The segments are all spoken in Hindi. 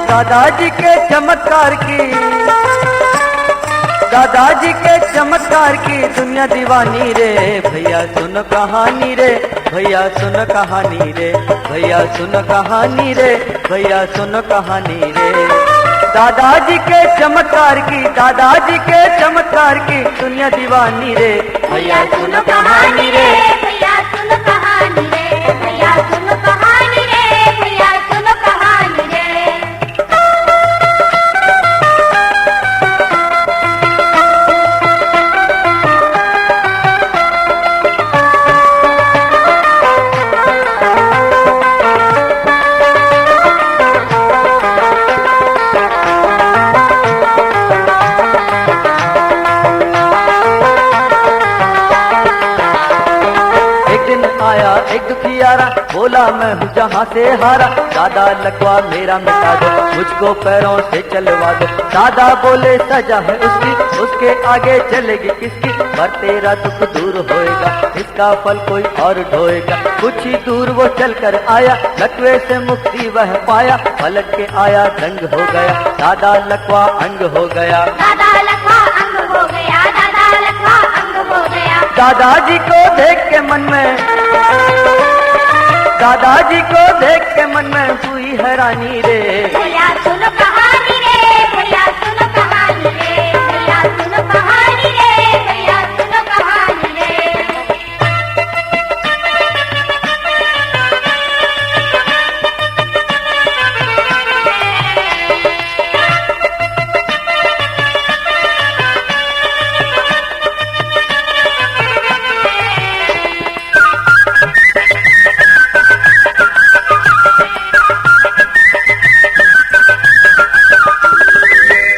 दादाजी के चमत्कार की, दादाजी के चमत्कार की दुनिया दीवानी रे। भैया सुन कहानी रे, भैया सुन कहानी रे, भैया सुन कहानी रे, भैया सुन कहानी रे। दादाजी के चमत्कार की, दादाजी के चमत्कार की दुनिया दीवानी रे। भैया सुन कहानी रे, भैया सुन कहानी रे, भैया सुन कहानी रे, भैया सुन कहानी रे। एक दुखियारा बोला मैं हूँ जहाँ से हारा, दादा लकवा मेरा मिटा दो, मुझको पैरों से चलवा दो। दादा बोले सजा है उसकी, उसके आगे चलेगी किसकी। पर तेरा दुख दूर होएगा, इसका फल कोई और ढोएगा। कुछ ही दूर वो चल कर आया, लकवे से मुक्ति वह पाया। पलट के आया दंग हो गया, दादा लकवा अंग हो गया, दादा लकवा अंग हो गया, दादा लकवा अंग हो गया। दादाजी को देख के मन में, दादाजी को देख के मन में हुई हैरानी रे। भैया सुन कहानी रे, भैया सुन कहानी रे, भैया सुन कहानी रे, भैया सुन कहानी रे।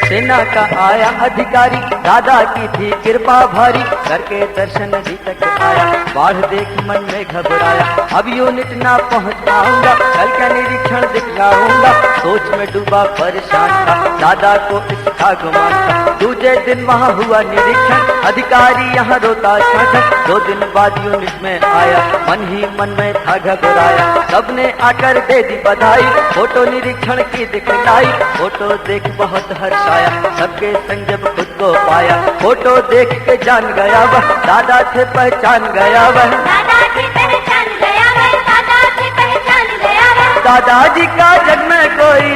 सेना का आया अधिकारी, दादा की थी कृपा भारी। करके दर्शन भी तक आया, बाढ़ देख मन में घबराया। अब यूनिट ना पहुँच पाऊंगा, कल का निरीक्षण दिखलाऊंगा। सोच में डूबा परेशान था, दादा को इसका गुमान था। दूसरे दिन वहाँ हुआ निरीक्षण, अधिकारी यहाँ रोता छठन। 2 दिन बाद यूनिट में आया, मन ही मन में था घबराया। सबने आकर दे दी बधाई, फोटो निरीक्षण की दिखलाई। फोटो देख बहुत हर्षाया, सबके संग जब खुद को पाया। फोटो देख के जान गया वह, दादा से पहचान गया वह, दादा से पहचान गया वह, दादा से पहचान गया वह। दादाजी का जग में कोई,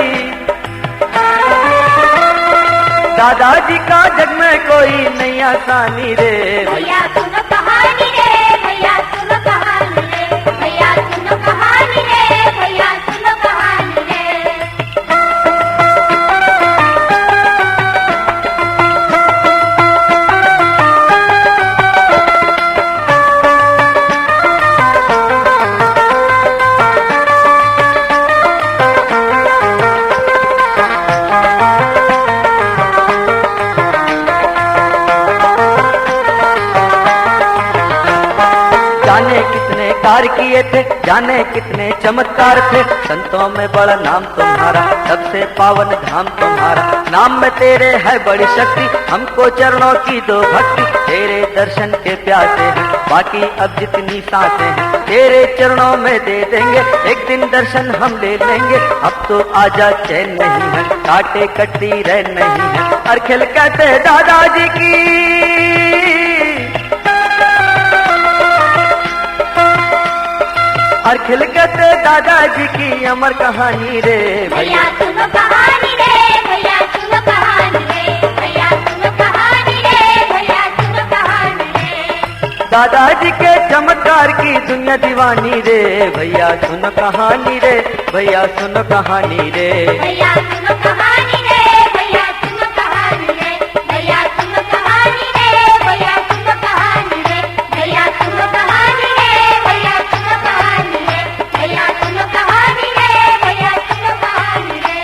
दादाजी का जग में कोई नहीं आसानी रे। भैया सुन कहानी रे, भैया सुन कहानी रे, भैया सुन कहानी रे, भैया सुन कहानी रे। जाने कितने कार्य किए थे, जाने कितने चमत्कार थे। संतों में बड़ा नाम तुम्हारा, सबसे पावन धाम तुम्हारा। नाम में तेरे है बड़ी शक्ति, हमको चरणों की दो भक्ति। तेरे दर्शन के प्यासे हैं, बाकी अब जितनी सांसें हैं तेरे चरणों में दे देंगे। एक दिन दर्शन हम ले लेंगे, अब तो आजा चैन नहीं है, काटे कटती रह नहीं है। अरखिल कहते दादाजी की, अरखिल कहते दादाजी की अमर कहानी रे। भैया सुन कहानी रे, भैया सुन कहानी रे, भैया सुन कहानी रे, दादाजी के चमत्कार की दुनिया दीवानी रे, भैया सुन कहानी रे, भैया सुन कहानी रे। भैया सुनो कहानी रे, भैया सुनो कहानी रे, भैया सुनो कहानी रे, भैया सुनो कहानी रे, भैया सुनो कहानी रे, भैया सुनो कहानी रे, भैया सुनो कहानी रे, भैया सुनो कहानी रे।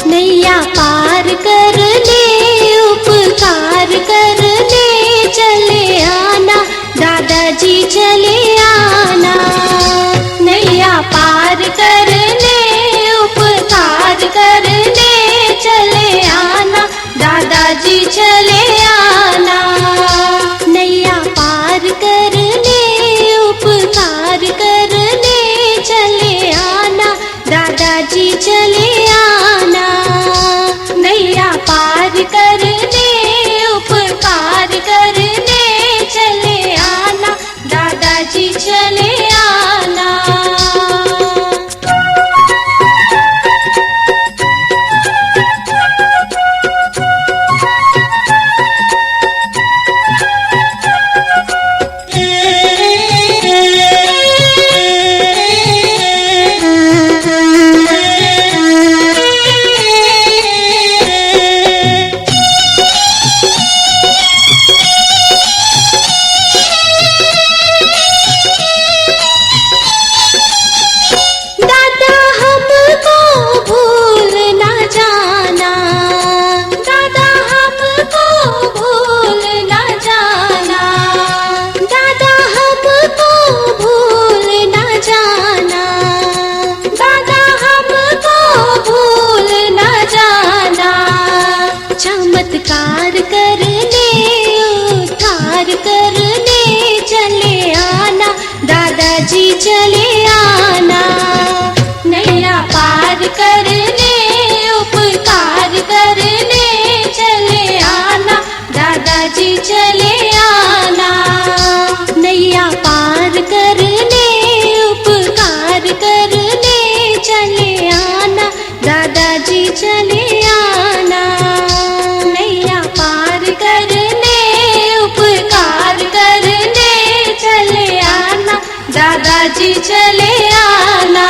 नैया पार कर ले, उपकार कर ले, चले आना दादाजी चले आना। नैया पार कर ले, उपकार कर ले, चले आना दादाजी चले आना। नैया पार कर ले, उपकार कर ले, चले आना दादाजी चले आना। नैया पार कर ले, उपकार कर ले, चले आना दादाजी चले आना। चमत्कार कर ले, उद्धार कर ले, चले आना दादाजी चले आना। नैया पार कर ले, उपकार कर ले, चले आना दादाजी चले आना। नैया पार कर ले, उपकार कर ले, चले आना दादाजी चले आना। नैया पार कर ले, उपकार कर ले, चले आना दादाजी चले आना।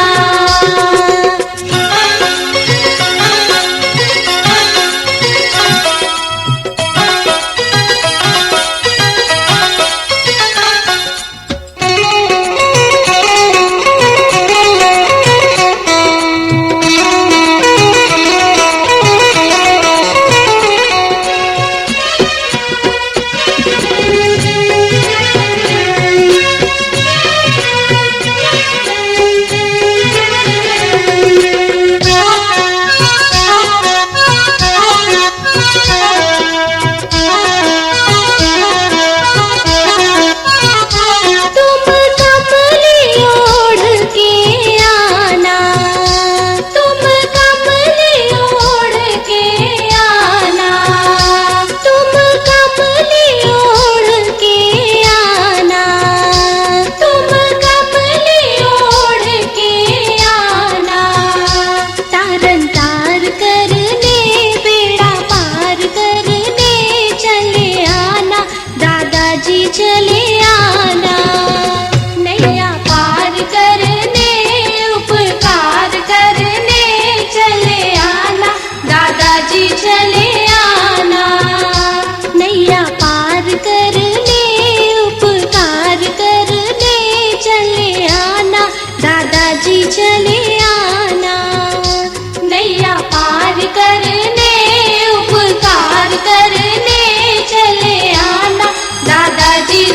जी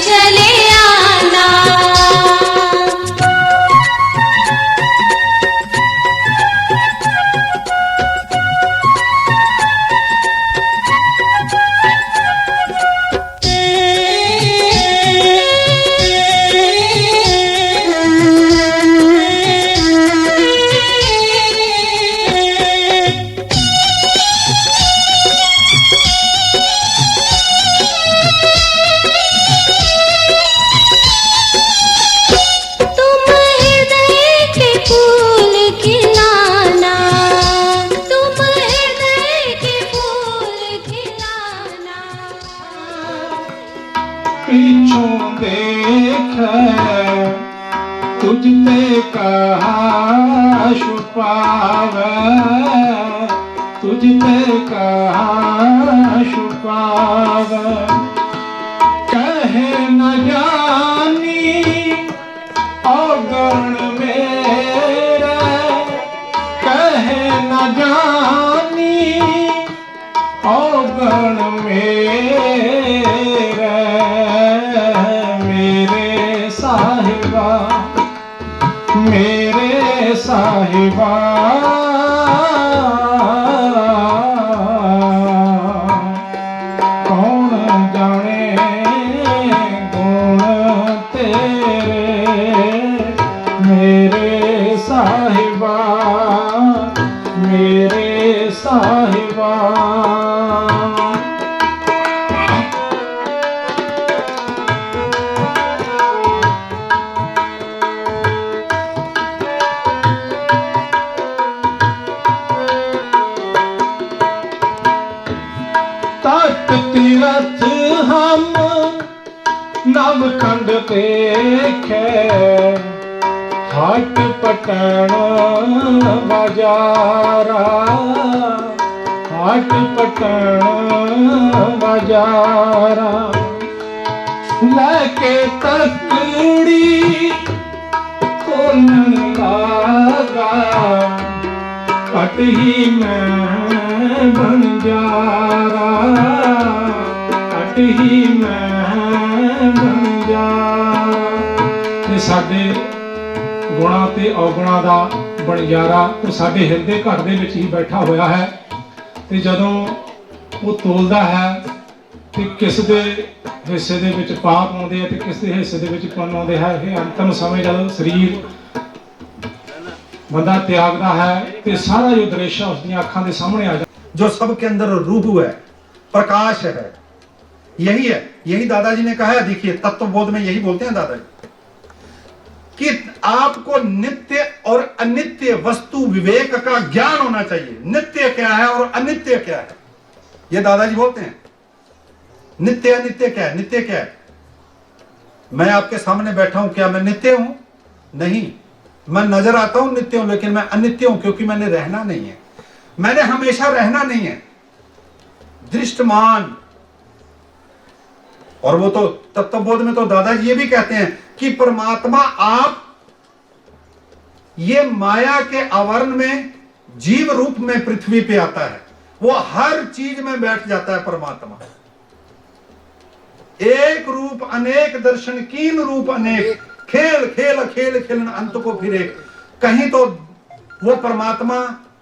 देखे तुझ ते कहा छुपावे, तुझ ते कहा छुपावे। कहे न जानी औगण मेरे, कहे न जानी औगण मेरे, मेरे साहिबा, मेरे साहिबा। कौन जाने गुण तेरे, मेरे साहिबा, मेरे साहिबा। तट तीरथ हम नवखंड देखे, हाट पटन बाजारा, हाट पटन बाजारा। लेके तकड़ी खोलन लागा, पट ही मैं बंजारा, पट ही मैं बंजारा। ते साडे गुणा ते अवगुणा दा बनजारा ਉਹ ਸਾਡੇ ਹਿਰਦੇ ਘਰ ਦੇ ਵਿੱਚ ਹੀ ਬੈਠਾ ਹੋਇਆ ਹੈ। ਤੇ ਜਦੋਂ ਉਹ ਤੋਲਦਾ ਹੈ ਤੇ ਕਿਸ ਦੇ ਹਿੱਸੇ ਦੇ ਵਿੱਚ ਪਾਪ ਆਉਂਦੇ ਆ ਤੇ ਕਿਸ ਦੇ ਹਿੱਸੇ ਦੇ ਵਿੱਚ ਪੁੰਨ ਆਉਂਦੇ ਹੈ। ਇਹ ਅੰਤਮ ਸਮੇਂ ਜਦੋਂ ਸਰੀਰ बंदा त्यागता है तो सारा जो दृश्य उसकी आंखों के सामने आ जाता, जो सबके अंदर रूह है, प्रकाश है, यही है। यही दादाजी ने कहा है। देखिए तत्वबोध में यही बोलते हैं दादाजी कि आपको नित्य और अनित्य वस्तु विवेक का ज्ञान होना चाहिए। नित्य क्या है और अनित्य क्या है, ये दादाजी बोलते हैं। नित्य अनित्य क्या है? नित्य क्या है? मैं आपके सामने बैठा हूं, क्या मैं नित्य हूं? नहीं, मैं नजर आता हूं नित्य हूं, लेकिन मैं अनित्य हूं क्योंकि मैंने रहना नहीं है, मैंने हमेशा रहना नहीं है। दृष्टमान। और वो तो तत्वबोध में तो दादाजी ये भी कहते हैं कि परमात्मा आप ये माया के आवरण में जीव रूप में पृथ्वी पे आता है, वो हर चीज में बैठ जाता है परमात्मा। एक रूप अनेक दर्शन, कीन रूप अनेक, खेल खेल खेल खेलन अंत को फिर एक। कहीं तो वो परमात्मा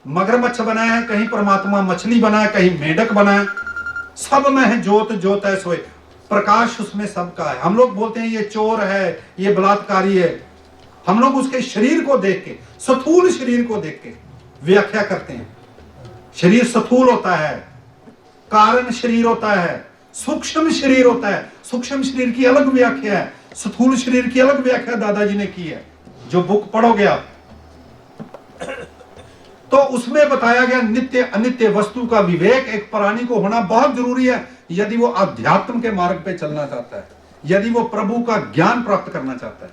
मगरमच्छ बनाया है, कहीं परमात्मा मछली बनाया, कहीं मेढक बनाया। सब में है ज्योत, ज्योत है सोए, प्रकाश उसमें सबका है। हम लोग बोलते हैं ये चोर है, ये बलात्कारी है। हम लोग उसके शरीर को देख के, स्थूल शरीर को देख के व्याख्या करते हैं। शरीर स्थूल होता है, कारण शरीर होता है, सूक्ष्म शरीर होता है। सूक्ष्म शरीर की अलग व्याख्या है, स्थूल शरीर की अलग व्याख्या दादाजी ने की है। जो बुक पढ़ोगे आप तो उसमें बताया गया नित्य अनित्य वस्तु का विवेक एक प्राणी को होना बहुत जरूरी है, यदि वो अध्यात्म के मार्ग पे चलना चाहता है, यदि वो प्रभु का ज्ञान प्राप्त करना चाहता है।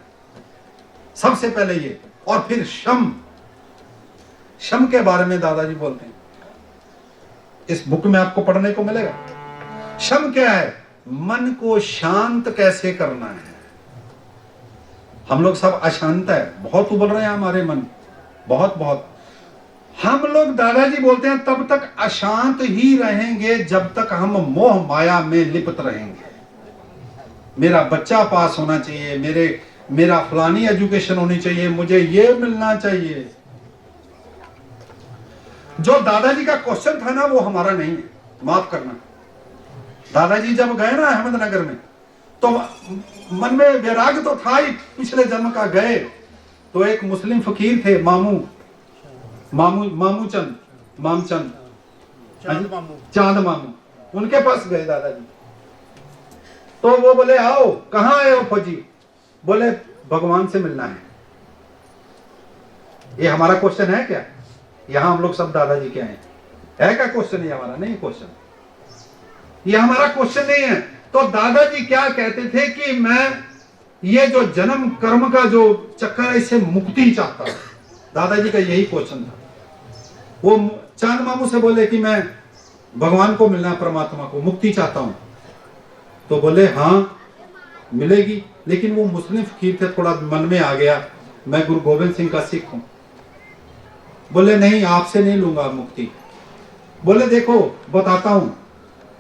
सबसे पहले ये, और फिर शम। शम के बारे में दादाजी बोलते हैं, इस बुक में आपको पढ़ने को मिलेगा। शम क्या है? मन को शांत कैसे करना है। हम लोग सब अशांत है, बहुत उबल रहे हैं हमारे मन, बहुत बहुत। हम लोग दादाजी बोलते हैं तब तक अशांत ही रहेंगे जब तक हम मोह माया में लिप्त रहेंगे। मेरा बच्चा पास होना चाहिए, मेरा फलानी एजुकेशन होनी चाहिए, मुझे ये मिलना चाहिए। जो दादाजी का क्वेश्चन था ना वो हमारा नहीं है, माफ करना। दादाजी जब गए ना अहमदनगर में तो मन में वैराग्य तो था ही, पिछले जन्म का। गए तो एक मुस्लिम फकीर थे, मामूचंद, चांद मामू, उनके पास गए दादाजी। तो वो बोले आओ, कहां आए हो फौजी? बोले भगवान से मिलना है। ये हमारा क्वेश्चन है क्या? यहां हम लोग सब दादाजी के हैं, है क्या क्वेश्चन? ये हमारा नहीं क्वेश्चन, ये हमारा क्वेश्चन नहीं है। तो दादाजी क्या कहते थे कि मैं ये जो जन्म कर्म का जो चक्कर है इससे मुक्ति चाहता हूं। दादाजी का यही क्वेश्चन था। वो चांद मामू से बोले कि मैं भगवान को मिलना, परमात्मा को, मुक्ति चाहता हूं। तो बोले हाँ मिलेगी, लेकिन वो मुस्लिम फकीर थे, थोड़ा मन में आ गया मैं गुरु गोविंद सिंह का सिख हूं। बोले नहीं आपसे नहीं लूंगा मुक्ति। बोले देखो बताता हूं,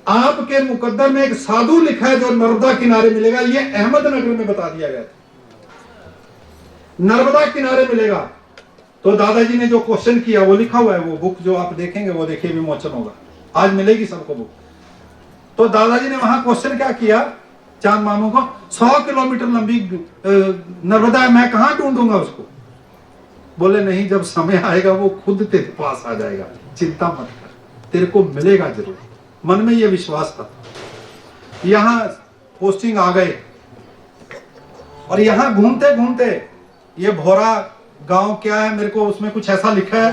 आपके मुकद्दर में एक साधु लिखा है जो नर्मदा किनारे मिलेगा। ये अहमदनगर में बता दिया गया था, नर्मदा किनारे मिलेगा। तो दादाजी ने जो क्वेश्चन किया वो लिखा हुआ है, वो बुक जो आप देखेंगे वो देखिए विमोचन होगा, आज मिलेगी सबको बुक। तो दादाजी ने वहां क्वेश्चन क्या किया चांद मामू को, 100 किलोमीटर लंबी नर्मदा है, मैं कहां ढूंढूंगा उसको। बोले नहीं, जब समय आएगा वो खुद तेरे पास आ जाएगा, चिंता मत कर, तेरे को मिलेगा जरूर। मन में ये विश्वास था। यहां पोस्टिंग आ गए और यहां घूमते घूमते ये भोरा गांव क्या है, मेरे को उसमें कुछ ऐसा लिखा है,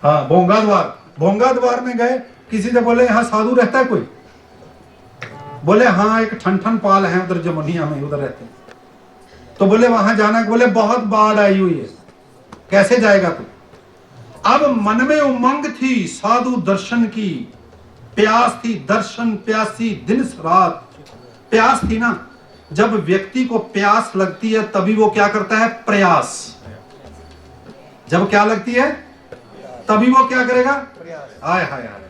हाँ भोंगा द्वार। भोंगा द्वार में गए, किसी से बोले यहाँ साधु रहता है कोई। बोले हाँ एक ठन पाल है उधर जमुनिया में, उधर रहते हैं। तो बोले वहां जाना, बोले बहुत बाढ़ आई हुई है, कैसे जाएगा तू। अब मन में उमंग थी साधु दर्शन की, प्यास थी, दर्शन प्यासी दिन रात प्यास थी ना। जब व्यक्ति को प्यास लगती है तभी वो क्या करता है, प्रयास। जब क्या लगती है तभी वो क्या करेगा, हाय हाय हाय,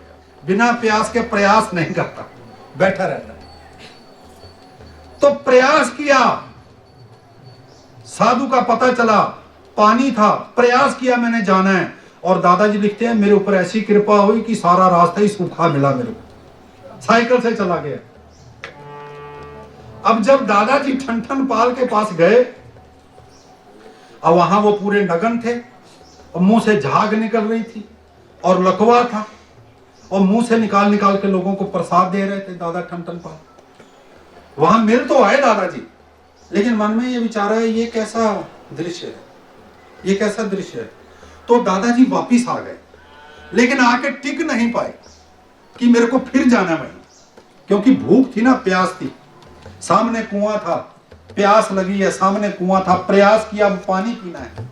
बिना प्यास के प्रयास नहीं करता, बैठा रहता है। तो प्रयास किया, साधु का पता चला, पानी था, प्रयास किया मैंने जाना है। और दादाजी लिखते हैं मेरे ऊपर ऐसी कृपा हुई कि सारा रास्ता ही सूखा मिला मेरे को, साइकिल से चला गया। अब जब दादाजी ठन पाल के पास गए, अब वहां वो पूरे नगन थे और मुंह से झाग निकल रही थी और लकवा था और मुंह से निकाल निकाल के लोगों को प्रसाद दे रहे थे दादा ठन पाल। वहां मिल तो आए दादाजी, लेकिन मन में ये विचार है ये कैसा दृश्य है, ये कैसा दृश्य है। तो दादाजी वापिस आ गए, लेकिन आके टिक नहीं पाए कि मेरे को फिर जाना वहीं, क्योंकि भूख थी ना, प्यास थी। सामने कुआं था, प्यास लगी है, सामने कुआं था, प्रयास किया अब पानी पीना है।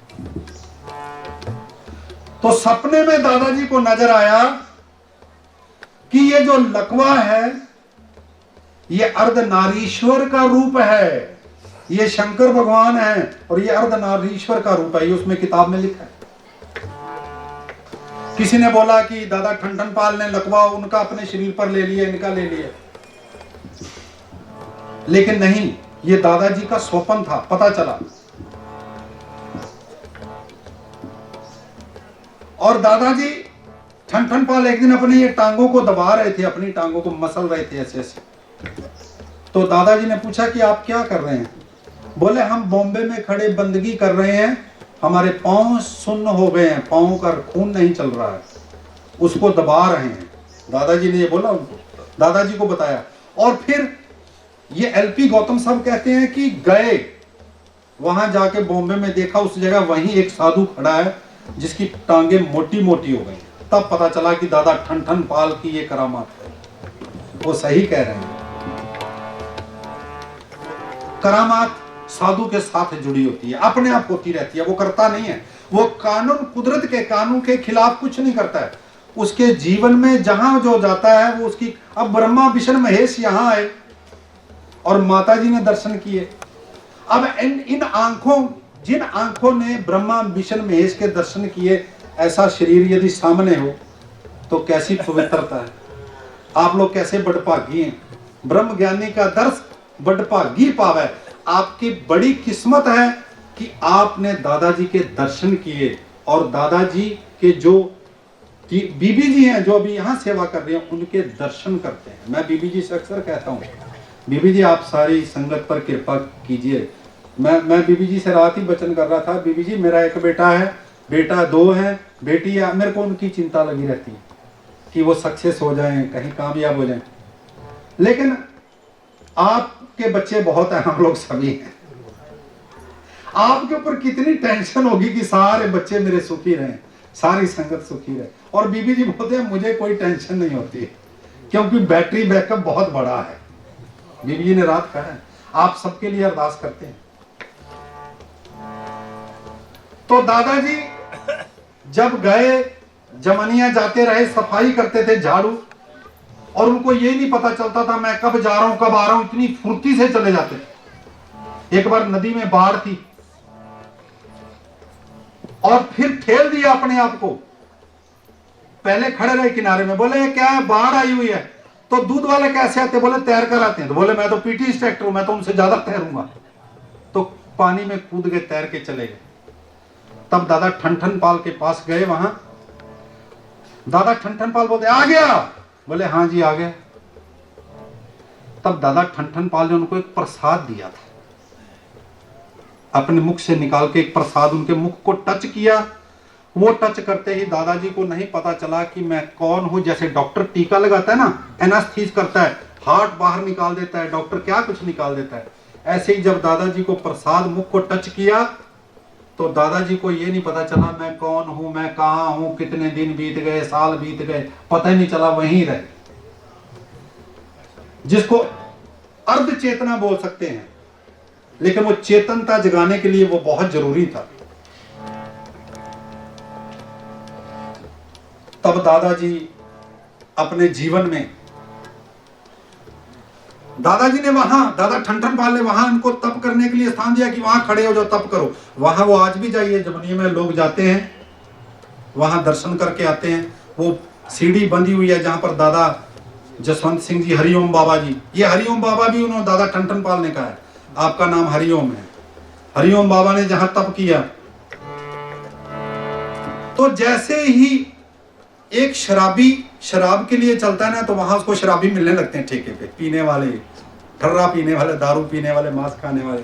तो सपने में दादाजी को नजर आया कि ये जो लकवा है ये अर्धनारीश्वर का रूप है, ये शंकर भगवान है और ये अर्धनारीश्वर का रूप है, ये उसमें किताब में लिखा है। किसी ने बोला कि दादा ठन पाल ने लकवा उनका अपने शरीर पर ले लिया, इनका ले लिया, लेकिन नहीं, ये दादाजी का स्वप्न था, पता चला। और दादाजी ठन पाल एक दिन अपने ये टांगों को दबा रहे थे, अपनी टांगों को मसल रहे थे ऐसे ऐसे। तो दादाजी ने पूछा कि आप क्या कर रहे हैं। बोले हम बॉम्बे में खड़े बंदगी कर रहे हैं, हमारे पांव सुन्न हो गए हैं, पांव का खून नहीं चल रहा है, उसको दबा रहे हैं। दादाजी ने ये बोला उनको, दादाजी को बताया। और फिर ये एलपी गौतम साहब कहते हैं कि गए वहां जाके बॉम्बे में देखा, उस जगह वहीं एक साधु खड़ा है जिसकी टांगे मोटी मोटी हो गई। तब पता चला कि दादा ठन पाल की ये करामात है। वो सही कह रहे हैं, करामात साधु के साथ जुड़ी होती है, अपने आप होती रहती है, वो करता नहीं है। वो कानून, कुदरत के कानून के खिलाफ कुछ नहीं करता है। उसके जीवन में जहां जो जाता है वो उसकी। अब ब्रह्मा विष्णु महेश यहां आए और माता जी ने दर्शन किए। अब इन आंखों, जिन आंखों ने ब्रह्मा विष्णु महेश के दर्शन किए, ऐसा शरीर यदि सामने हो तो कैसी पवित्रता है। आप लोग कैसे बड़भागी हैं, ब्रह्म ज्ञानी का दर्श बड़भागी पावे। आपकी बड़ी किस्मत है कि आपने दादाजी के दर्शन किए। और दादाजी के जो बीबी जी हैं जो अभी यहाँ सेवा कर रही हैं, उनके दर्शन करते हैं। मैं बीबी जी से अक्सर कहता हूँ, बीबी जी आप सारी संगत पर कृपा कीजिए। मैं बीबी जी से रात ही वचन कर रहा था, बीबी जी मेरा एक बेटा है, बेटा 2 है, बेटी है। मेरे को उनकी चिंता लगी रहती है कि वो सक्सेस हो जाएं, कहीं कामयाब हो जाएं। लेकिन आपके बच्चे बहुत हैं, हम लोग सभी हैं। आपके ऊपर कितनी टेंशन होगी कि सारे बच्चे मेरे सुखी रहें, सारी संगत सुखी रहे। और बीबी जी बोलते हैं मुझे कोई टेंशन नहीं होती, क्योंकि बैटरी बैकअप बहुत बड़ा है। बीबी जी ने रात कहा है, आप सबके लिए अरदास करते हैं। तो दादाजी जब गए, जमनिया जाते रहे, सफाई करते थे, झाड़ू, और उनको ये नहीं पता चलता था मैं कब जा रहा हूं कब आ रहा हूं, इतनी फुर्ती से चले जाते थे। एक बार नदी में बाढ़ थी और फिर ठेल दिया अपने आप को, पहले खड़े रहे किनारे में, बोले ये क्या है, बाढ़ आई हुई है। तो दूध वाले कैसे आते, बोले तैर कर आते हैं। तो बोले मैं तो पीटी इंस्ट्रक्टर हूं, मैं तो उनसे ज्यादा तैरूंगा। तो पानी में कूद गए, तैर के चले गए। तब दादा ठनठन पाल के पास गए, वहां दादा ठनठन पाल बोलते आ गया, बोले हाँ जी आ गया। तब दादा ठनठन पाल ने उनको एक प्रसाद दिया था, अपने मुख से निकाल के एक प्रसाद उनके मुख को टच किया। वो टच करते ही दादाजी को नहीं पता चला कि मैं कौन हूं। जैसे डॉक्टर टीका लगाता है ना, एनास्थीज करता है, हार्ट बाहर निकाल देता है, डॉक्टर क्या कुछ निकाल देता है, ऐसे ही जब दादाजी को प्रसाद मुख को टच किया तो दादाजी को ये नहीं पता चला मैं कौन हूं, मैं कहां हूं, कितने दिन बीत गए, साल बीत गए, पता ही नहीं चला, वहीं रहे। जिसको अर्ध चेतना बोल सकते हैं, लेकिन वो चेतनता जगाने के लिए वो बहुत जरूरी था। तब दादाजी अपने जीवन में, दादाजी ने वहां, दादा ठनठन पाल ने वहां इनको तप करने के लिए स्थान दिया कि वहां खड़े हो जाओ, तप करो। वहां वो आज भी जाइए, जमनी में लोग जाते हैं, वहां दर्शन करके आते हैं। वो सीढ़ी बंधी हुई है जहां पर दादा जसवंत सिंह जी, हरिओम बाबा जी, ये हरिओम बाबा भी उन्होंने दादा ठनठन पाल ने कहा है आपका नाम हरिओम है। हरिओम बाबा ने जहां तप किया, तो जैसे ही एक शराबी शराब के लिए चलता है ना, तो वहां उसको शराबी मिलने लगते हैं ठेके पे, पीने वाले, ठर्रा पीने वाले, दारू पीने वाले, मांस खाने वाले।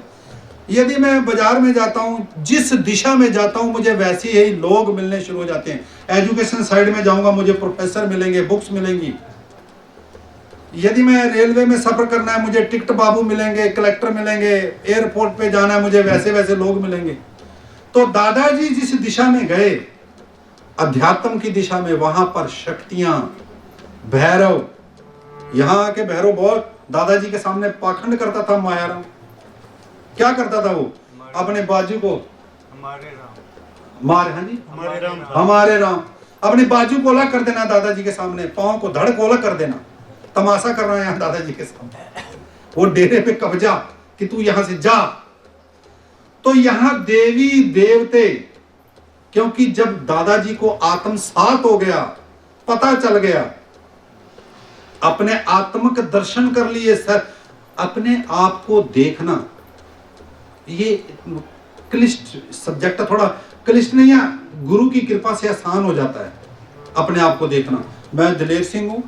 यदि मैं बाजार में जाता हूं, जिस दिशा में जाता हूं, मुझे वैसे ही लोग मिलने शुरू हो जाते हैं। एजुकेशन साइड में जाऊंगा, मुझे प्रोफेसर मिलेंगे, बुक्स मिलेंगी। यदि मैं रेलवे में सफर करना है, मुझे टिकट बाबू मिलेंगे, कलेक्टर मिलेंगे, एयरपोर्ट पे जाना है, मुझे वैसे वैसे लोग मिलेंगे। तो दादाजी जिस दिशा में गए, अध्यात्म की दिशा में, वहां पर शक्तियां, भैरव, यहां आके भैरव बहुत दादाजी के सामने पाखंड करता था। मायाराम क्या करता था, वो अपने बाजू को हमारे राम अपने बाजू को अलग कर देना दादाजी के सामने, पांव को धड़ को अलग कर देना, तमाशा कर रहा है यहाँ दादाजी के सामने। वो डेरे पे कब्जा कि तू यहां से जा। तो यहां देवी देवते, क्योंकि जब दादाजी को आत्मसात हो गया, पता चल गया, अपने आत्मक दर्शन कर लिए, सर अपने आप को देखना, ये क्लिष्ट सब्जेक्ट, थोड़ा क्लिष्ट नहीं है, गुरु की कृपा से आसान हो जाता है अपने आप को देखना। मैं दिलेर सिंह हूं,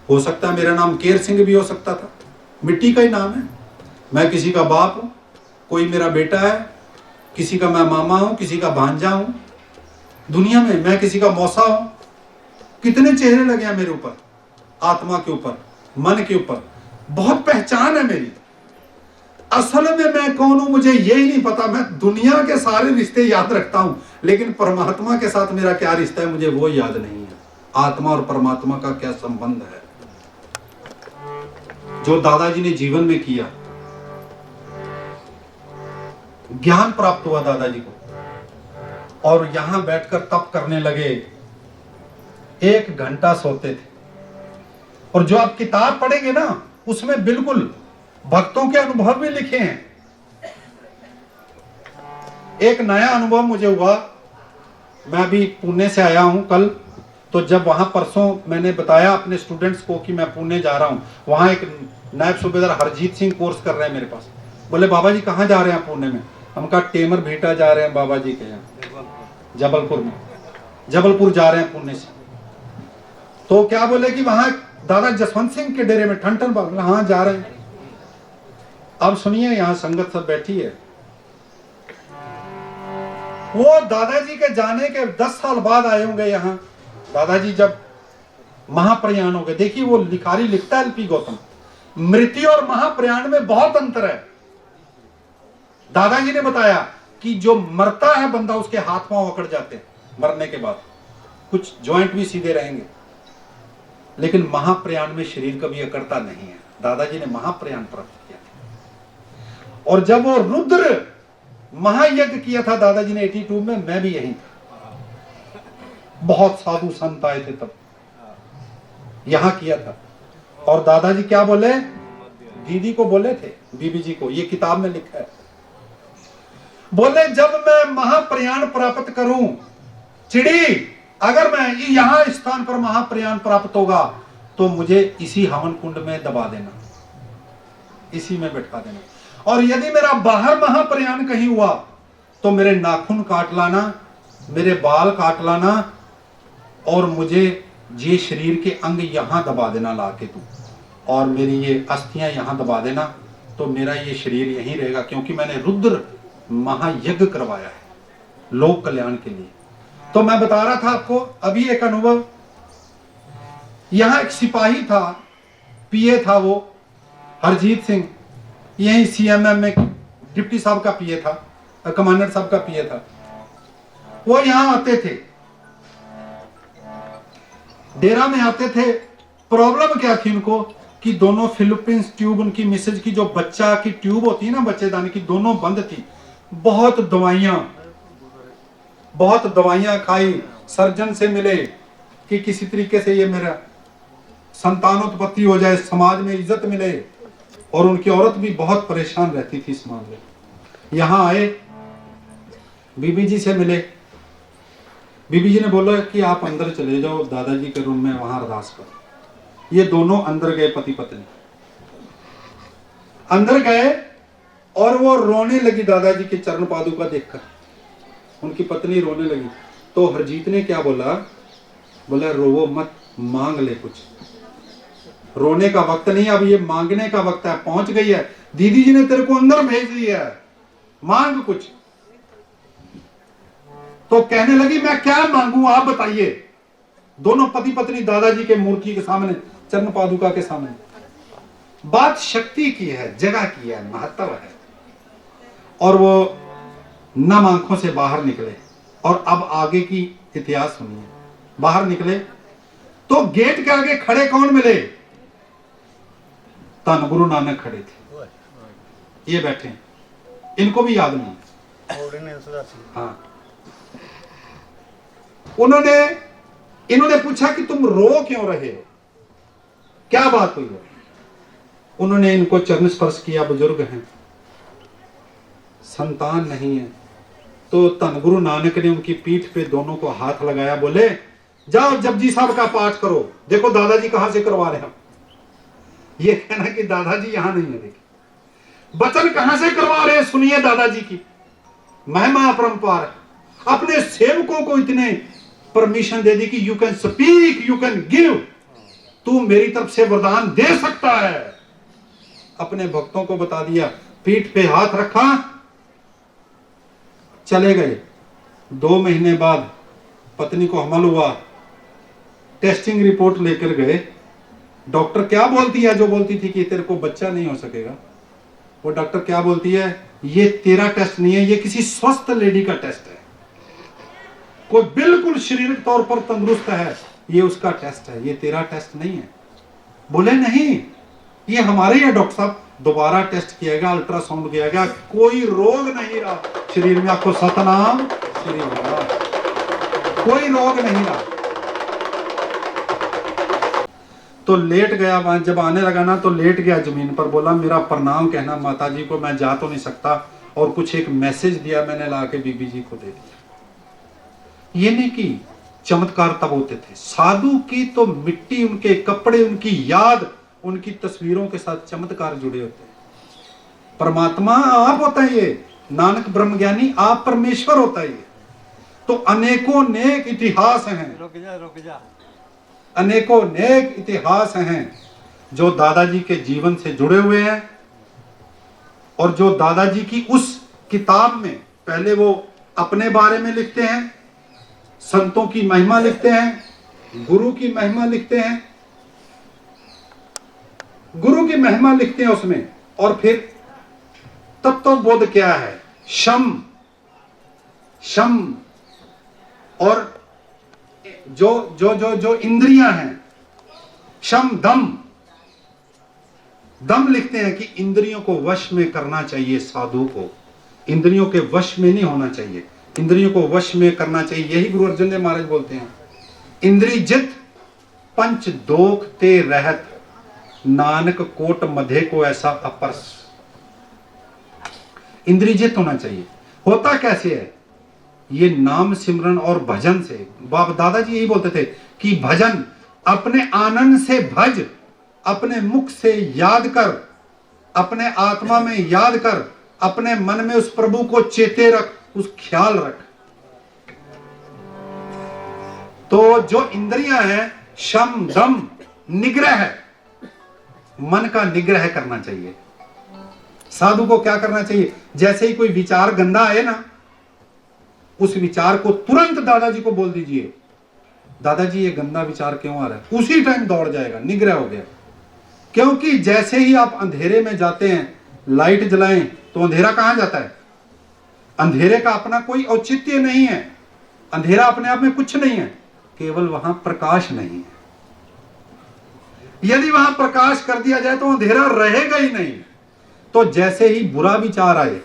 हो सकता है मेरा नाम केर सिंह भी हो सकता था, मिट्टी का ही नाम है। मैं किसी का बाप हूं, कोई मेरा बेटा है, किसी का मैं मामा हूं, किसी का भांजा हूं, दुनिया में मैं किसी का मौसा हूं। कितने चेहरे लगे हैं मेरे ऊपर, आत्मा के ऊपर, मन के ऊपर, बहुत पहचान है मेरी। असल में मैं कौन हूं मुझे यही नहीं पता। मैं दुनिया के सारे रिश्ते याद रखता हूं, लेकिन परमात्मा के साथ मेरा क्या रिश्ता है मुझे वो याद नहीं है। आत्मा और परमात्मा का क्या संबंध है, जो दादाजी ने जीवन में किया। ज्ञान प्राप्त हुआ दादाजी को, और यहां बैठकर तप करने लगे। 1 घंटा सोते थे, और जो आप किताब पढ़ेंगे ना, उसमें बिल्कुल भक्तों के अनुभव भी लिखे हैं। एक नया अनुभव मुझे हुआ, मैं अभी पुणे से आया हूं कल, तो जब वहां परसों मैंने बताया अपने स्टूडेंट्स को कि मैं पुणे जा रहा हूं, वहां एक नायब सूबेदार हरजीत सिंह कोर्स कर रहे हैं मेरे पास। बोले बाबा जी कहाँ जा रहे हैं पुणे में? हम कहा टेमर भेटा जा रहे हैं बाबा जी के यहाँ, जबलपुर में, जबलपुर जा रहे हैं पुणे से। तो क्या बोले कि वहां दादा जसवंत सिंह के डेरे में ठनठन पाल, हाँ जा रहे हैं। अब सुनिए, यहां संगत सब बैठी है। वो दादाजी के जाने के 10 साल बाद आए होंगे यहाँ। दादाजी जब महाप्रयाण हो गए, देखिए वो लिखारी लिखता है एलपी गौतम, मृत्यु और महाप्रयाण में बहुत अंतर है। दादाजी ने बताया कि जो मरता है बंदा, उसके हाथ पांव अकड़ जाते हैं मरने के बाद, कुछ जॉइंट भी सीधे रहेंगे, लेकिन महाप्रयाण में शरीर कभी अकड़ता नहीं है। दादाजी ने महाप्रयाण प्राप्त किया था। और जब वो रुद्र महायज्ञ किया था दादाजी ने 82 में, मैं भी यहीं था। बहुत साधु संत आए थे तब, यहां किया था। और दादाजी क्या बोले, दीदी को बोले थे, बीबी जी को, ये किताब में लिखा है, बोले जब मैं महाप्रयाण प्राप्त करूं, चिड़ी अगर मैं यहां स्थान पर महाप्रयाण प्राप्त होगा तो मुझे इसी हवन कुंड में दबा देना, इसी में बैठा देना। और यदि मेरा बाहर महाप्रयाण कहीं हुआ तो मेरे नाखून काट लाना, मेरे बाल काट लाना, और मुझे ये शरीर के अंग यहां दबा देना लाके तू, और मेरी ये अस्थियां यहां दबा देना, तो मेरा ये शरीर यहीं रहेगा, क्योंकि मैंने रुद्र महायज्ञ करवाया है लोक कल्याण के लिए। तो मैं बता रहा था आपको अभी एक अनुभव, यहां एक सिपाही था, पीए था वो, हरजीत सिंह, यही सीएमएम में डिप्टी साहब का पीए था, कमांडर साहब का पीए था। वो यहां आते थे, डेरा में आते थे। प्रॉब्लम क्या थी उनको कि दोनों फिलीपींस ट्यूब, उनकी मिसेज की जो बच्चा की ट्यूब होती है ना बच्चेदानी की, दोनों बंद थी। बहुत दवाइयां खाई, सर्जन से मिले कि किसी तरीके से ये मेरा संतानोत्पत्ति हो जाए, समाज में इज्जत मिले। और उनकी औरत भी बहुत परेशान रहती थी इस मामले में। यहां आए, बीबी जी से मिले। बीबी जी ने बोला कि आप अंदर चले जाओ दादाजी के रूम में, वहां अरदास करो। ये दोनों अंदर गए, पति पत्नी अंदर गए, और वो रोने लगी दादाजी के चरण पादुका देखकर। उनकी पत्नी रोने लगी तो हरजीत ने क्या बोला, बोला रोवो मत, मांग ले कुछ, रोने का वक्त नहीं, अब ये मांगने का वक्त है, पहुंच गई है, दीदी जी ने तेरे को अंदर भेज दिया है, मांग कुछ। तो कहने लगी मैं क्या मांगू आप बताइए। दोनों पति पत्नी दादाजी के मूर्ति के सामने, चरण पादुका के सामने। बात शक्ति की है, जगह की है, महत्व है। और वो नम आंखों से बाहर निकले, और अब आगे की इतिहास सुनिए। बाहर निकले तो गेट के आगे खड़े कौन मिले, धन गुरु नानक खड़े थे, ये बैठे, इनको भी याद नहीं। हाँ, इन्होंने पूछा कि तुम रो क्यों रहे हो, क्या बात हुई है। उन्होंने इनको चरण स्पर्श किया, बुजुर्ग हैं, संतान नहीं है। तो धन गुरु नानक ने उनकी पीठ पे दोनों को हाथ लगाया, बोले जाओ जपजी साहब का पाठ करो। देखो दादाजी कहां से करवा रहे हैं, ये कहना कि दादाजी यहां नहीं है, देखिए वचन कहां से करवा रहे हैं, सुनिए दादाजी की महिमा अपरंपार है। अपने सेवकों को इतने परमिशन दे दी कि you can speak, you can give, तू मेरी तरफ से वरदान दे सकता है। अपने भक्तों को बता दिया, पीठ पे हाथ रखा, चले गए। 2 महीने बाद पत्नी को हमल हुआ, टेस्टिंग रिपोर्ट लेकर गए। डॉक्टर क्या बोलती है, जो बोलती थी कि तेरे को बच्चा नहीं हो सकेगा, वो डॉक्टर क्या बोलती है, ये तेरा टेस्ट नहीं है, ये किसी स्वस्थ लेडी का टेस्ट है, कोई बिल्कुल शारीरिक तौर पर तंदुरुस्त है, ये उसका टेस्ट है, ये तेरा टेस्ट नहीं है। बोले नहीं, ये हमारे यहाँ डॉक्टर साहब दोबारा टेस्ट किया गया, अल्ट्रासाउंड किया गया, कोई रोग नहीं रहा शरीर में। आपको सतनाम श्री राम, कोई रोग नहीं रहा। तो लेट गया, वहां जब आने लगा ना तो लेट गया जमीन पर, बोला मेरा प्रणाम कहना माता जी को, मैं जा तो नहीं सकता। और कुछ एक मैसेज दिया मैंने, ला के बीबी जी को दे दिया। ये नहीं कि चमत्कार तब होते थे, साधु की तो मिट्टी, उनके कपड़े, उनकी याद, उनकी तस्वीरों के साथ चमत्कार जुड़े होते हैं। परमात्मा आप होता है ये, नानक ब्रह्म ज्ञानी आप परमेश्वर होता है ये। तो अनेकों नेक इतिहास हैं, रुक जा। अनेकों नेक इतिहास हैं जो दादाजी के जीवन से जुड़े हुए हैं, और जो दादाजी की उस किताब में पहले वो अपने बारे में लिखते हैं, संतों की महिमा लिखते हैं, गुरु की महिमा लिखते हैं, गुरु की महिमा लिखते हैं उसमें। और फिर तत्व बोध क्या है, शम और जो इंद्रियां हैं, शम दम, दम लिखते हैं कि इंद्रियों को वश में करना चाहिए साधु को, इंद्रियों के वश में नहीं होना चाहिए, इंद्रियों को वश में करना चाहिए। यही गुरु अर्जुन देव महाराज बोलते हैं, इंद्री जित पंच दोख ते रहत, नानक कोट मधे को ऐसा अपरस। इंद्री जित होना चाहिए। होता कैसे है? ये नाम सिमरन और भजन से। बाप दादाजी यही बोलते थे कि भजन अपने आनंद से भज, अपने मुख से याद कर, अपने आत्मा में याद कर, अपने मन में उस प्रभु को चेते रख, उस ख्याल रख। तो जो इंद्रियां हैं, शम दम निग्रह है, मन का निग्रह करना चाहिए। साधु को क्या करना चाहिए? जैसे ही कोई विचार गंदा आए ना, उस विचार को तुरंत दादाजी को बोल दीजिए, दादाजी ये गंदा विचार क्यों आ रहा है, उसी टाइम दौड़ जाएगा, निग्रह हो गया। क्योंकि जैसे ही आप अंधेरे में जाते हैं, लाइट जलाएं तो अंधेरा कहां जाता है? अंधेरे का अपना कोई औचित्य नहीं है, अंधेरा अपने आप में कुछ नहीं है, केवल वहां प्रकाश नहीं है। यदि वहां प्रकाश कर दिया जाए तो अंधेरा रहेगा ही नहीं। तो जैसे ही बुरा विचार आए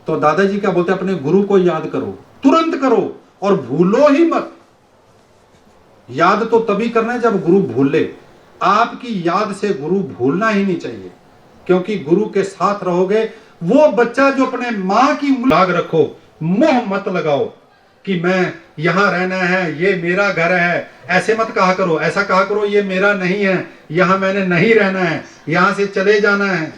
तो दादाजी क्या बोलते हैं? अपने गुरु को याद करो, तुरंत करो और भूलो ही मत। याद तो तभी करना है जब गुरु भूले। आपकी याद से गुरु भूलना ही नहीं चाहिए, क्योंकि गुरु के साथ रहोगे। वो बच्चा जो अपने मां की लाग रखो, मोह मत लगाओ कि मैं यहां रहना है, ये मेरा घर है। ऐसे मत कहा करो, ऐसा कहा करो ये मेरा नहीं है, यहां मैंने नहीं रहना है, यहां से चले जाना है।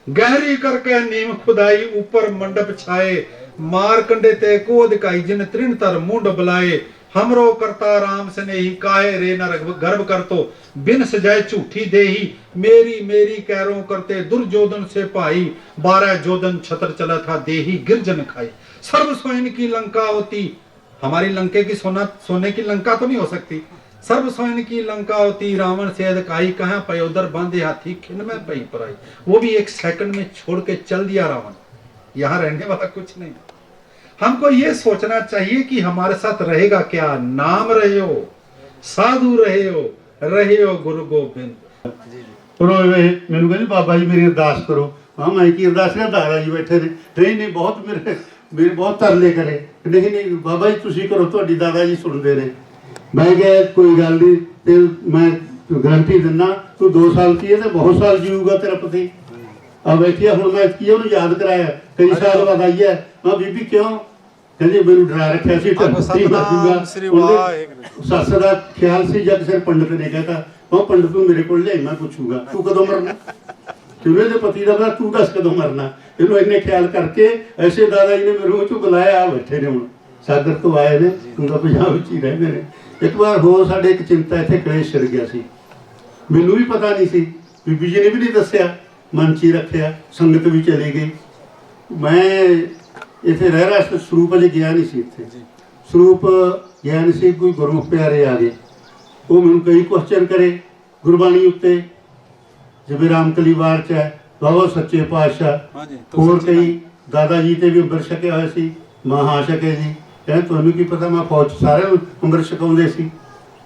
गहरी करके नीम खुदाई, ऊपर मंडप छाए, मारकंडे ते को दिखाई, जिन तृण तर मुंड बुलाए। हमरो करता राम से नहीं, काहे रे न गर्भ कर तो, बिन सजाए झूठी देही, मेरी मेरी कैरों करते, दुर्योधन से पाई, 12 जोधन छतर चला था, देही गिरजन खाई। सर्व सोइन की लंका होती, हमारी लंके की सोने की लंका तो नहीं हो सकती। सर्व सोइन की लंका होती, रावण से अधिकाई, कहां पयोदर बांधे हाथी, खिन में पई पराई। वो भी 1 सेकंड में छोड़ के चल दिया रावण, यहां रहने वाला कुछ नहीं। हमको ये सोचना चाहिए कि हमारे साथ रहेगा क्या? नाम रहे हो, साधु रहे हो गुरु गोबिंद। मैनू कहते बाबा जी मेरी अरदास करो। हाँ मैं की अरदास कर, दादा जी बैठे ने, नहीं बहुत मेरे बहुत तरले करे, नहीं बाबा जी तुसी करो, तुहाडी दादा जी सुनते ने। मैं क्या कोई गल नहीं, ते मैं गारंटी दिना तू 2 साल की है तो बहुत साल जीऊगा तेरा पति। अब बैठिया हूँ मैं की उन्हें याद कराया, कई साल बाद आई है। मैं बीबी क्यों? कहते मैनू डरा रखा सी, सस का ख्याल से जब सिर पंडित ने कहता वो पंडित तू मेरे को ले, मैं पूछूंगा तू कदों मरना, तेरे पति का मैं तू दस कदों मरना। इन्होंने इन्ने ख्याल करके ऐसे दादा जी ने मेरे मुँह चो बुलाया, आ बैठे ने हूँ सागर तो आए ने, उनका पंजाब विच ही रहंदे ने। एक बार होर साडे एक चिंता इत्थे कलेश छिड़ गया सी, मैनू भी पता नहीं सी, बीबी जी ने भी नहीं दस्सिया, मन च ही रखिया, संगत भी चली गई। मैं इत्थे रह रहा स्वरूप अजे गया नहीं सी, इत्थे स्वरूप गया नहीं सी। कोई गुरमुख प्यारे आ गए, वो मैनू कई क्वेश्चन करे गुरबाणी उत्ते, जिवें रामकली वार च है बाबा सच्चे पातशाह, होर कई दादा जी ते भी अंबर छकिया होया सी, महा छके जी। कहते तुहानू की पता मैं फौज सारे अंबर छकाउंदे सी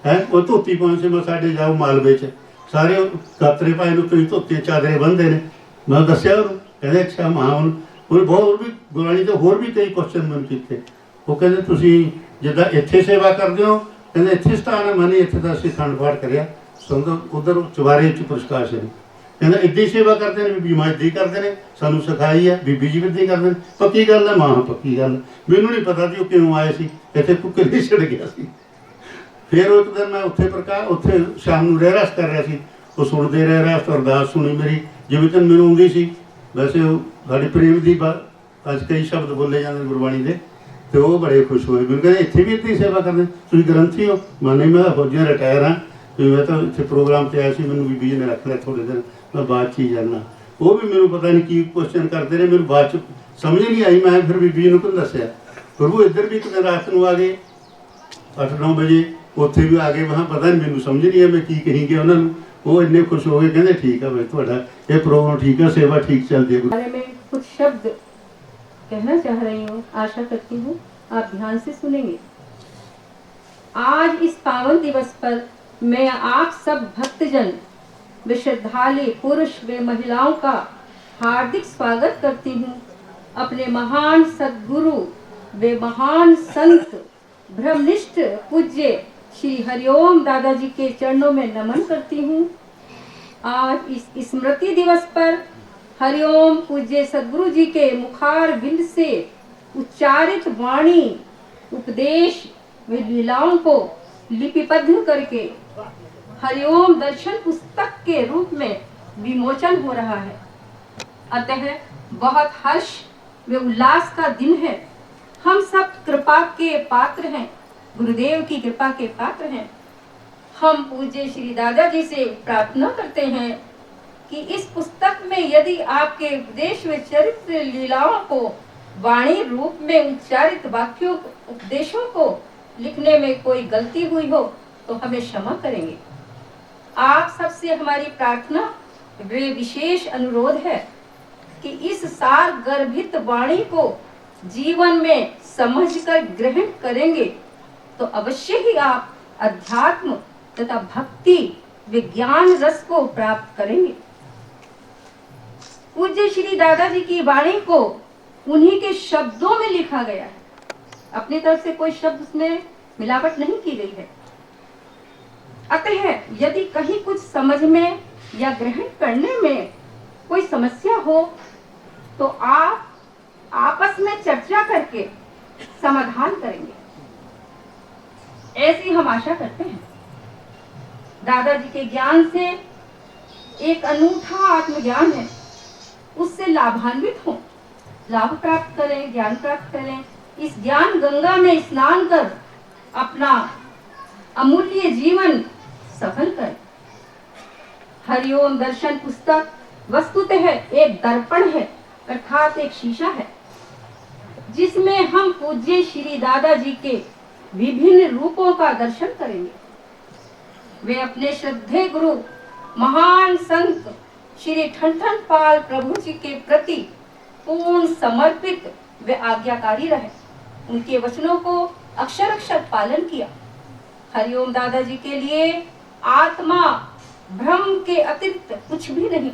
है। वो धोती पाउण से मैं साडे जाओ मालवे च सारे गातरे पाए ने, धोती चादरे बंधे ने। मैं दस्सिया उन्होंने, कहते अच्छा महा उन्हें बहुत भी गुरबाणी तो होर भी कई क्वेश्चन मैनू कीते। वो कहते तुसीं जिद्दां इत्थे सेवा करदे हो, कहते इत्थे स्थान है, मैंने इत्थे तां असीं अखंड पाठ करिया, उधर चुबारे च प्रकाश है। कहते इद्दां सेवा करते हैं, बीबी मां इद्दां करते हैं, सानू सिखाई है, बीबी जी भी इद्दां करते हैं। पक्की गल है मां, पक्की गल। मैनू नहीं पता सी वो क्यों आए सी, इत्थे कुक्के नहीं छिड़ गया सी। फिर एक दिन मैं उत्थे प्रकाश उत्थे शाम नूं रहरास कर रहा सी, वो सुनते रह तो अरदास सुनी मेरी, जिवें तक मैनू आउंदी सी। वैसे साडी प्रेम की बात अज कई शब्द बोले जाते गुरबाणी के, तो वो बड़े खुश हुए। मैंने कहते इत्थे भी इतनी सेवा करते, तुम ग्रंथी हो? मैं नहीं, मैं फौजियां रिटायर हाँ, मैं तो इतने प्रोग्राम से आया सी, मैनू बीबी जी ने रख लिया थोड़े दिन, मैं बाद च ही जाना। वो भी मैनू पता नहीं की क्वेश्चन करते रहे, मैनू बाद च समझ नहीं आई। मैं फिर बीबी जी को दसिया, फिर वो इधर भी एक दिन रात को आ गए 8-9 बजे, उत्थे भी आ गए। वहाँ पता नहीं, मैनू समझ नहीं है मैं की कही गया उन्होंने। वो इन्ने खुश हो गए, कहते ठीक है भाई तुहाडा ये प्रोग्राम ठीक है, सेवा ठीक चलती है। बारे में कुछ शब्द कहना चाह रही हूँ, आशा करती हूँ आप ध्यान से सुनेंगे। आज इस पावन दिवस पर मैं आप सब भक्तजन व श्रद्धालु पुरुष व महिलाओं का हार्दिक स्वागत करती हूँ। अपने महान सद्गुरु व महान संत ब्रह्मनिष्ठ पूज्य श्री हरिओम दादाजी के चरणों में नमन करती हूँ। आज इस स्मृति दिवस पर हरिओम पूज्य सद्गुरु जी के मुखार बिंद से उच्चारित वाणी, उपदेश व लीलाओं को लिपिबद्ध करके हरिओम दर्शन पुस्तक के रूप में विमोचन हो रहा है। अतः बहुत हर्ष व उल्लास का दिन है। हम सब कृपा के पात्र हैं, गुरुदेव की कृपा के पात्र हैं। हम पूज्य श्री दादाजी से प्रार्थना करते हैं कि इस पुस्तक में यदि आपके उपदेश व चरित्र लीलाओं को वाणी रूप में उच्चारित वाक्यों उपदेशों को लिखने में कोई गलती हुई हो तो हमें क्षमा करेंगे। आप सबसे हमारी प्रार्थना व विशेष अनुरोध है कि इस सार गर्भित वाणी को जीवन में समझकर ग्रहण करेंगे तो अवश्य ही आप अध्यात्म तथा भक्ति विज्ञान रस को प्राप्त करेंगे। पूज्य श्री दादाजी की वाणी को उन्हीं के शब्दों में लिखा गया है। अपनी तरफ से कोई शब्द उसमें मिलावट नहीं की गई है। अतः यदि कहीं कुछ समझ में या ग्रहण करने में कोई समस्या हो तो आप आपस में चर्चा करके समाधान करेंगे, ऐसी हम आशा करते हैं। दादाजी के ज्ञान से एक अनूठा आत्मज्ञान है, उससे लाभान्वित हो, लाभ प्राप्त करें, ज्ञान प्राप्त करें। इस ज्ञान गंगा में स्नान कर अपना अमूल्य जीवन सफल करें। हरिओम दर्शन पुस्तक वस्तुतः एक दर्पण है, अर्थात एक शीशा है, जिसमें हम पूज्य श्री दादाजी के विभिन्न रूपों का दर्शन करेंगे। वे अपने श्रद्धेय गुरु महान संत श्री ठन पाल प्रभु जी के प्रति पूर्ण समर्पित व आज्ञाकारी रहे। उनके वचनों को अक्षर अक्षर पालन किया। हरिओम दादाजी के लिए आत्मा ब्रह्म के अतिरिक्त कुछ भी नहीं,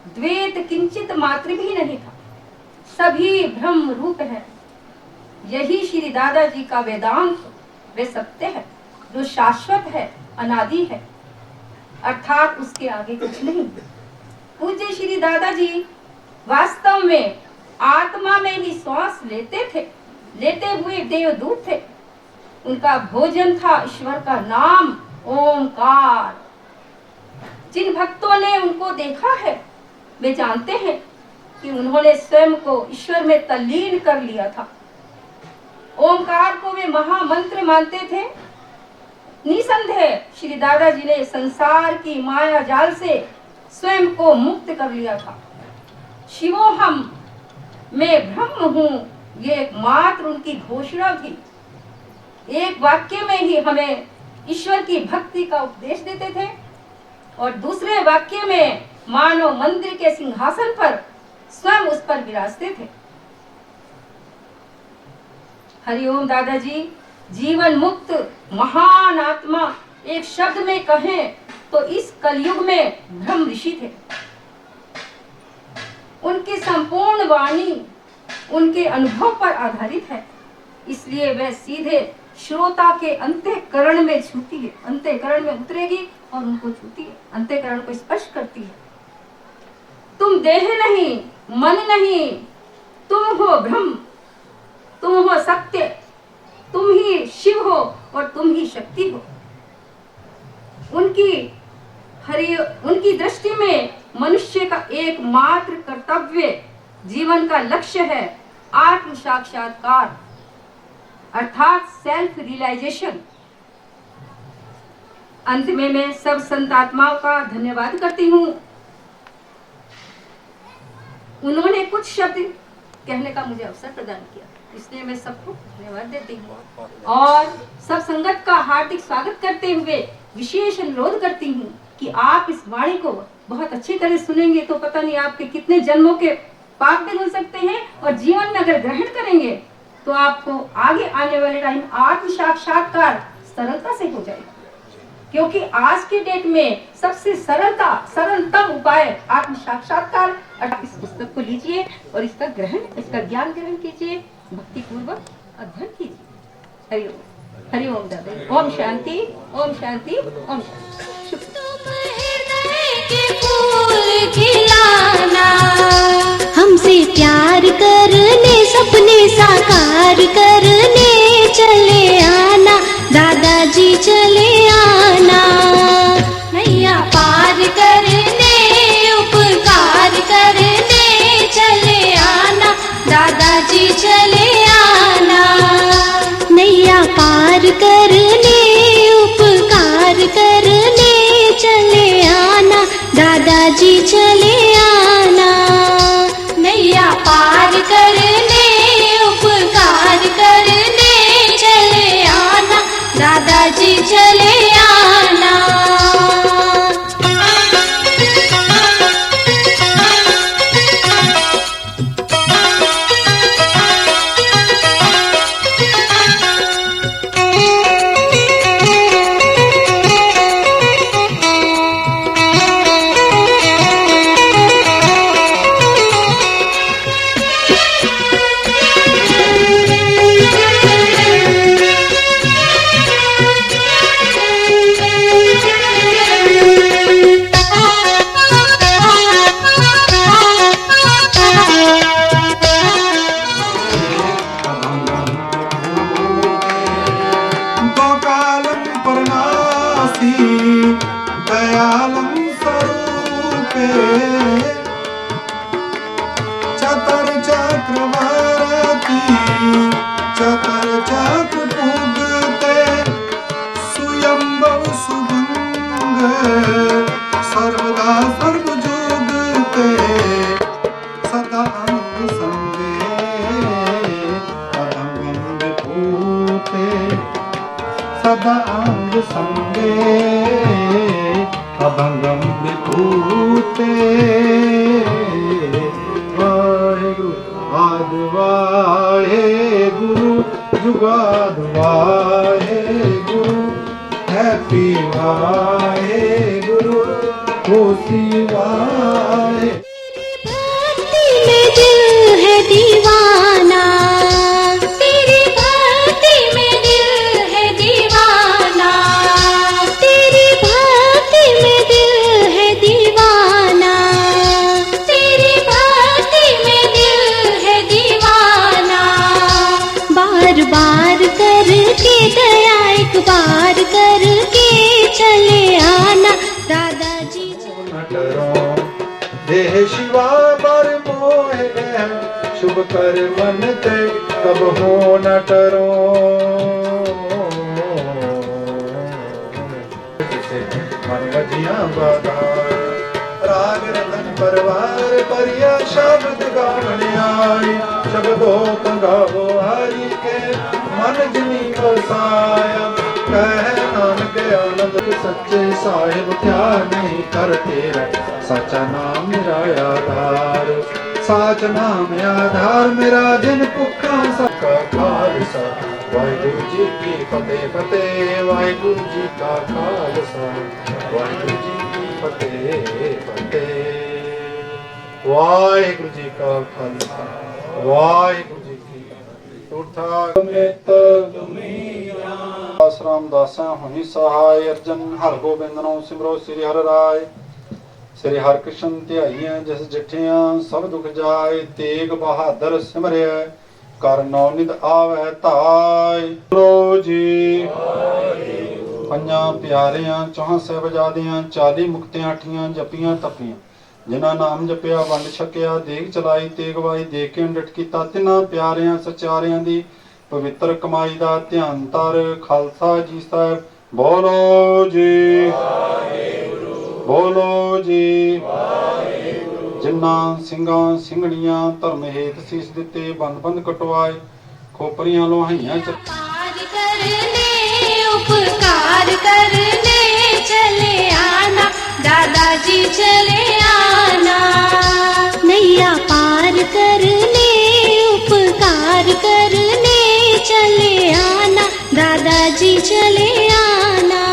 द्वैत किंचित मात्र भी नहीं था, सभी ब्रह्म रूप है। यही श्री दादाजी का वेदांत वे सत्य है जो शाश्वत है, अनादि है, अर्थात उसके आगे कुछ नहीं। पूज्य श्री दादाजी वास्तव में आत्मा में ही श्वास लेते थे, लेते हुए देवदूत थे। उनका भोजन था ईश्वर का नाम ओमकार। जिन भक्तों ने उनको देखा है वे जानते हैं कि उन्होंने स्वयं को ईश्वर में तल्लीन कर लिया था। ओमकार को वे महामंत्र मानते थे। निसंदेह श्री दादाजी ने संसार की माया जाल से स्वयं को मुक्त कर लिया था। शिवोहम मैं ब्रह्म हूँ, ये एकमात्र उनकी घोषणा थी। एक वाक्य में ही हमें ईश्वर की भक्ति का उपदेश देते थे और दूसरे वाक्य में मानव मंदिर के सिंहासन पर स्वयं उस पर विराजते थे। हरिओम दादाजी जीवन मुक्त महान आत्मा, एक शब्द में कहें तो इस कलयुग में ब्रह्म ऋषि थे। उनकी संपूर्ण वाणी उनके अनुभव पर आधारित है, इसलिए वह सीधे श्रोता के अंतःकरण में छूती है, अंतःकरण में उतरेगी और उनको छूती है, अंतःकरण को स्पर्श करती है। तुम देह नहीं, मन नहीं, तुम हो ब्रह्म, तुम हो सत्य, तुम ही शिव हो और तुम ही शक्ति हो। उनकी दृष्टि में मनुष्य का एकमात्र कर्तव्य, जीवन का लक्ष्य है आत्म साक्षात्कार, अर्थात सेल्फ रियलाइजेशन। अंत में मैं सब संत आत्माओं का धन्यवाद करती हूँ। उन्होंने कुछ शब्द कहने का मुझे अवसर प्रदान किया, इसलिए मैं सबको धन्यवाद देती हूँ और सब संगत का हार्दिक स्वागत करते हुए विशेष अनुरोध करती हूँ कि आप इस वाणी को बहुत अच्छी तरह सुनेंगे तो पता नहीं आपके कितने जन्मों के पाप भी धुल सकते हैं और जीवन में अगर ग्रहण करेंगे तो आपको आगे आने वाले टाइम आत्म साक्षात्कार सरलता से हो जाएगा, क्योंकि आज के डेट में सबसे सरलतम उपाय आत्म साक्षात्कार। आप इस पुस्तक को लीजिए और इसका ज्ञान ग्रहण कीजिए, भक्ति पूर्वक अध्ययन कीजिए। हरि ओम, हरि ओम दादा। ओम शांति, ओम शांति, ओम शांति। तुम हृदय के फूल खिलाना, हमसे प्यार करने, सपने साकार करने चले आना, दादाजी चले आना। नैया पार करने, उपकार करने चले आना, दादाजी चले आना। नैया पार करने, उपकार करने चले आना, दादाजी चले आना। नैया पार करने, उपकार करने चले आना, दादाजी चले आना। गोकालं परनासी दयालं स्वरूपे, चतर चक्रवर्ती चतर चक्र पूगते, सुयंबव सुभंग सर्वदा सर्वजुगते, सदा अंग संगे अभंग विभूते, सदा अंग संगे अभंगम विभूते। वाहेगुरु आद वाहेगुरु जुगाद वाहेगुरु, हैप्पी वाहेगुरु खुशी वाहे। भक्ति में दिल है दीवाना, तेरी भक्ति में दिल है दीवाना, तेरी भक्ति में दिल है दीवाना, तेरी भक्ति में दिल है दीवाना। बार बार करके दया, एक बार करके चले आना, दादाजी न डरो देह शिवा बर मोहे, शुभ कर मन ते कब हो न डरो। मन बजिया बाधार, राग रतन परवार परिया शब्द गावन आई, शब्दो तंगावो हरि के मन जिनी बसाया। कह नानक आनंद सच्चे साहिब, क्या नहीं करते रह सच्चा नाम मेरा आधार, साच नाम आधार मेरा जिन भुखा सबका खालसा। वाहिगुरु जी की फतेह फतेह, वाहिगुरु जी का खालसा, वाहिगुरु जी की फतेह फतेह। वाहिगुरु जी का खालसा, वाहिगुरु जी की आश्रम दासा हुई सहाय। अर्जन हर गोबिंद नो सिमरो श्री हर राय, श्री हर कृष्ण ध्याइया जिस जिठिया सब दुख जाए। तेग बहादुर सिमरिय कर नौनिध आवे धाय। लो जी पंजा प्यारियां चौहां साहिबजादियां 40 मुक्तियां अठियां जपियां तपियां, जिन्हां नाम जपिया वंड छकिया देग चलाई तेग वाई। दे के अंडट कीता तिन्हां प्यारियां सचारियां दी पवित्र कमाई दा ध्यान तर। खालसा जी साहब बोलो जी, बोलो जी। जिन्ना ਸਿੰਘਾਂ ਸਿੰਘਣੀਆਂ ਧਰਮ ਹੇਤ ਸੀਸ ਦਿੱਤੇ, ਬੰਦ ਬੰਦ ਕਟਵਾਏ, ਖੋਪਰੀਆਂ ਲੋਹਾਈਆਂ ਚ पार करने, उपकार करने चले आना, दादाजी चले आना। नैया पार करने, उपकार करने चले आना, दादाजी चले आना।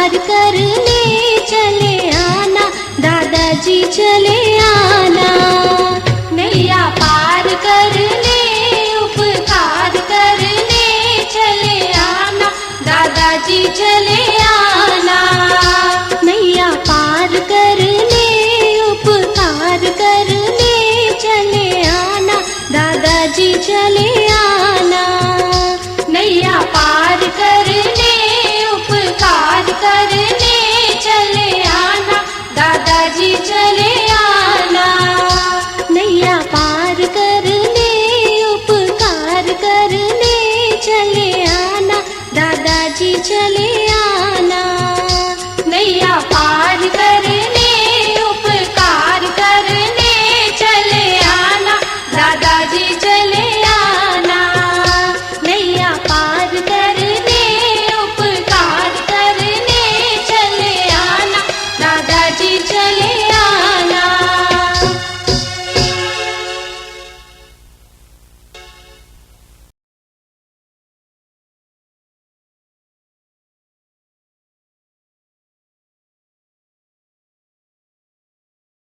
पार करने चले आना, दादाजी चले आना। नैया पार करने उपकार करने चले आना, दादाजी चले